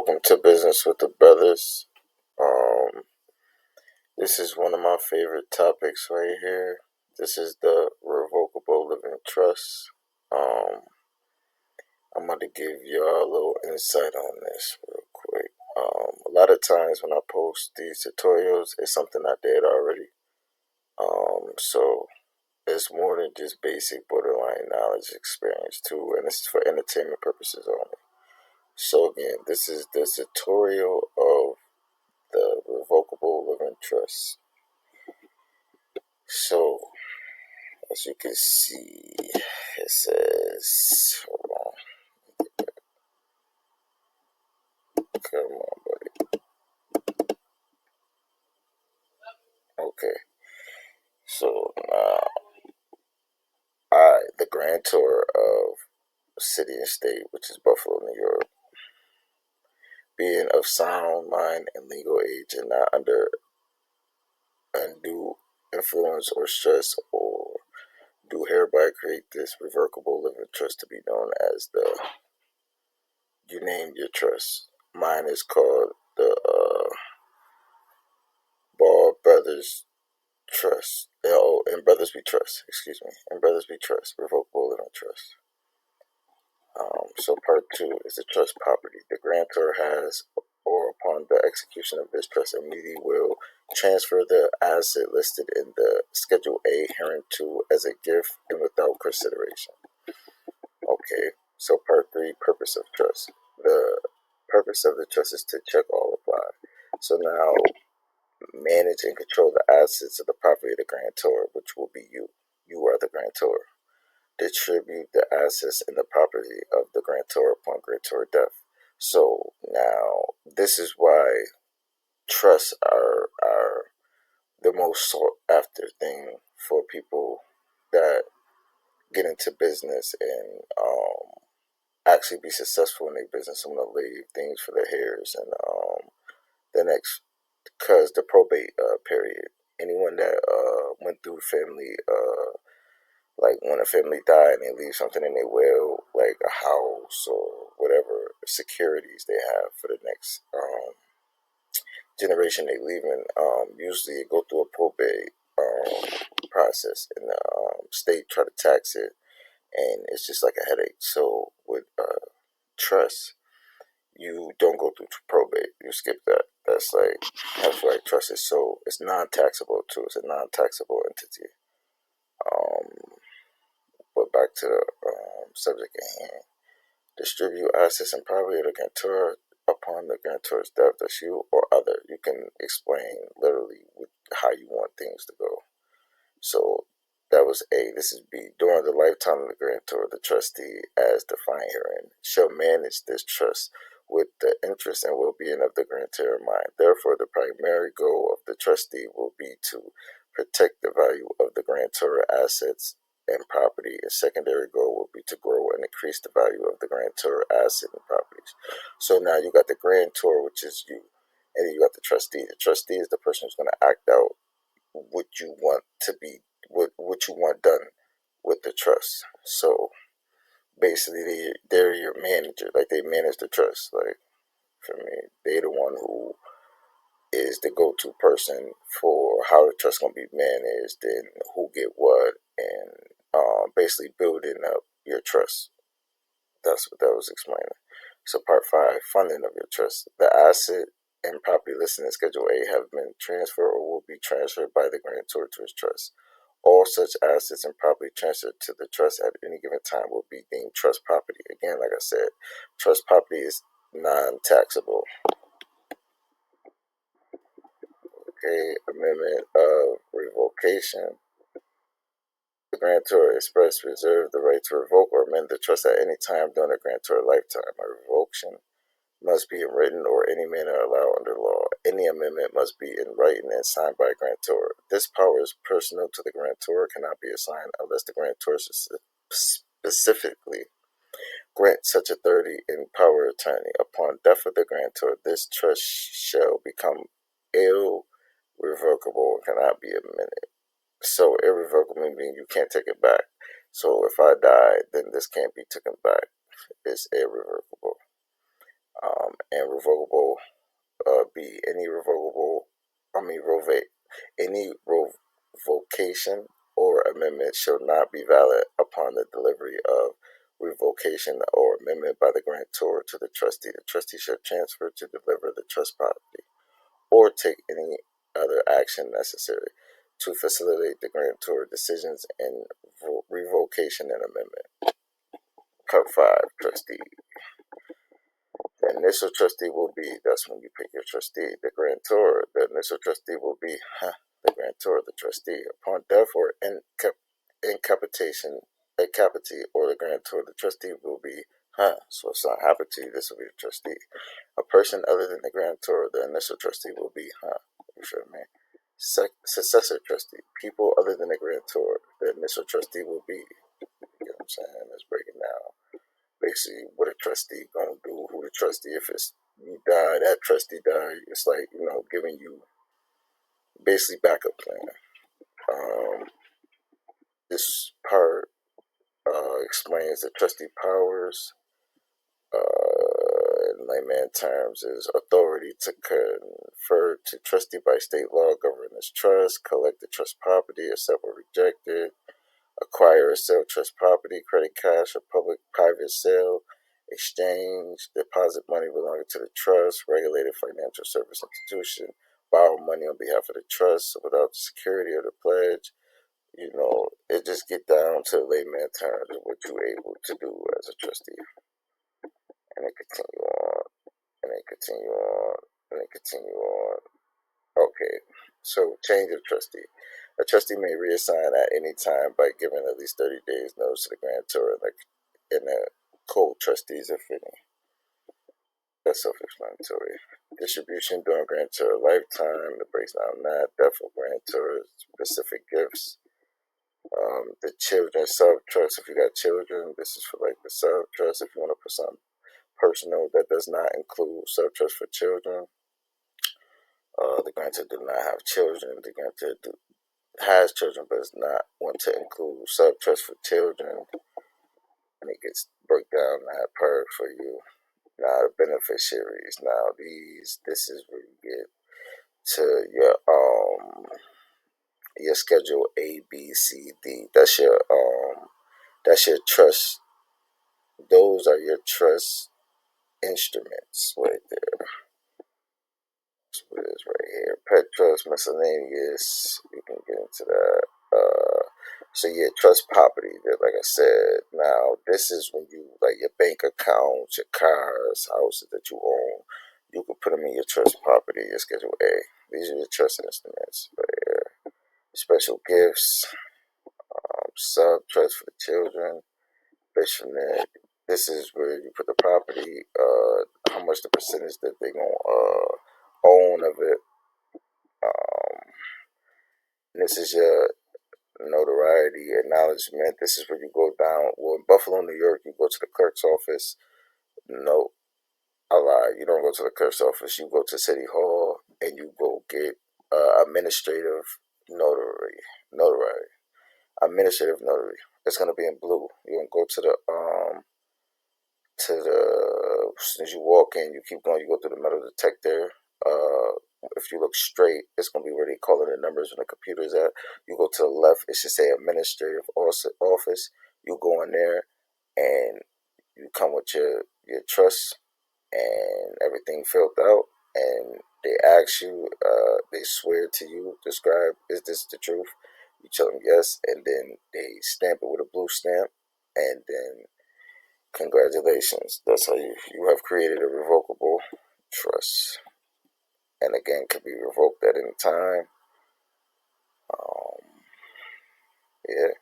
Welcome to Business with the Brothers. Um, this is one of my favorite topics right here. This is the Revocable Living Trust. I'm going to give y'all a little insight on this real quick. A lot of times when I post these tutorials, it's something I did already. So it's more than just basic borderline knowledge experience too, and this is for entertainment purposes only. So again, this is the tutorial of the Revocable Living Trust. So, as you can see, it says, hold on, come on, buddy. Okay, so now, the grantor of city and state, which is Buffalo, New York, being of sound mind and legal age and not under undue influence or stress, or do hereby create this revocable living trust to be known as the, you named your trust. Mine is called the Ball Brothers Trust. Oh, and Brothers We Trust, excuse me. And Brothers We Trust, Revocable Living Trust. So part 2 is the trust property. The grantor has, or upon the execution of this trust, immediately will transfer the asset listed in the Schedule A hereunto as a gift and without consideration. Okay, so part 3, purpose of trust. The purpose of the trust is to check all apply. So now, manage and control the assets of the property of the grantor, which will be you. You are the grantor. Distribute the assets and the property of the grantor upon grantor death. So now, this is why trusts are the most sought after thing for people that get into business and actually be successful in their business. I'm gonna leave things for the hairs and the next, because the probate period. Anyone that went through family, like when a family died and they leave something in their will, like a house or whatever securities they have for the next generation they leaving, usually it go through a probate process, and the state try to tax it, and it's just like a headache. So with trust, you don't go through probate. You skip that. That's why trust is so, it's non-taxable too. It's a non-taxable entity. But back to the subject at hand. Distribute assets and property of the grantor upon the grantor's death. That's you or other. You can explain literally how you want things to go. So that was A. This is B. During the lifetime of the grantor, the trustee, as defined herein, shall manage this trust with the interest and well-being of the grantor in mind. Therefore, the primary goal of the trustee will be to protect the value of the grantor assets and property. A secondary goal will be to grow and increase the value of the grantor asset and properties. So now you got the grantor, which is you, and then you got the trustee. The trustee is the person who's going to act out what you want to be, what you want done with the trust. So basically, they're your manager. Like, they manage the trust. Like, for me, they the one who is the go-to person for how the trust gonna be managed and who get what, and basically building up your trust. That's what that was explaining. So part 5, funding of your trust. The asset and property listed in Schedule A have been transferred or will be transferred by the grantor to his trust. All such assets and property transferred to the trust at any given time will be deemed trust property. Again, like I said, trust property is non-taxable. Okay, amendment of revocation. The grantor express reserve the right to revoke or amend the trust at any time during the grantor lifetime. A revocation must be in written or any manner allowed under law. Any amendment must be in writing and signed by a grantor. This power is personal to the grantor, cannot be assigned unless the grantor specifically grant such authority in power of attorney. Upon death of the grantor, this trust shall become irrevocable and cannot be amended. So irrevocable meaning you can't take it back. So if I die, then this can't be taken back. It's irrevocable. And revocable, B, any revocable, any revocation or amendment shall not be valid upon the delivery of revocation or amendment by the grantor to the trustee. The trustee shall transfer to deliver the trust property or take any other action necessary to facilitate the grantor decisions in revocation and amendment. Part 5, trustee. The initial trustee will be, that's when you pick your trustee, the grantor. The initial trustee will be the grantor, the trustee. Upon death or incapitation, or the grantor, the trustee will be, so if something happened to you, this will be the trustee. A person other than the grantor, the initial trustee will be, you feel me? Successor trustee, people other than the grantor, the initial trustee will be, you know what I'm saying? Let's break it down. Basically, what a trustee gonna do, who the trustee, if it's you die, that trustee die, it's like, giving you basically backup plan. This part explains the trustee powers. In layman terms, is authority to confer to trustee by state law, govern this trust, collect the trust property, accept or reject it, acquire or sell trust property, credit, cash, or private sale, exchange, deposit money belonging to the trust, regulated financial service institution, borrow money on behalf of the trust without the security or the pledge. It just get down to layman terms of what you're able to do as a trustee. And then continue on, and then continue on, and then continue on. Okay, so change of trustee. A trustee may reassign at any time by giving at least 30 days notice to the grantor and the co-trustees if any. That's self-explanatory. Distribution during grantor lifetime, the breaks down that. Death of grantor, specific gifts. The children sub-trust, if you got children, this is for like the sub-trust. If you want to put something personal that does not include sub-trust for children. The grantor did not have children. The grantor has children but does not want to include sub-trust for children. And it gets broke down that part for you. Now the beneficiaries. Now this is where you get to your schedule A, B, C, D. That's your trust. Those are your trust instruments right there. That's what it is right here. Pet trust, miscellaneous. You can get into that. So yeah, trust property. Like I said, now this is when you like your bank accounts, your cars, houses that you own. You can put them in your trust property, your Schedule A. These are your trust instruments right here. Special gifts, sub trust for the children. This is where you put the property, how much the percentage that they gonna own of it. This is your notoriety, acknowledgement. This is where you go down. Well, in Buffalo, New York, you go to the clerk's office. No, I lie. You don't go to the clerk's office. You go to City Hall and you go get administrative notary. Administrative notary. It's gonna be in blue. You're gonna go to the as soon as you walk in, you keep going. You go through the metal detector. If you look straight, it's gonna be where they call in the numbers when the computer's at. You go to the left, it should say administrative office. You go in there, and you come with your trust and everything filled out, and they ask you, they swear to you, describe, is this the truth? You tell them yes, and then they stamp it with a blue stamp, and then congratulations. That's how you have created a revocable trust. And again, could be revoked at any time. Yeah.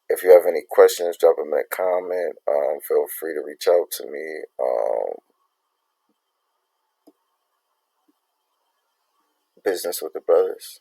If you have any questions, drop them in a comment. Feel free to reach out to me. Business with the brothers.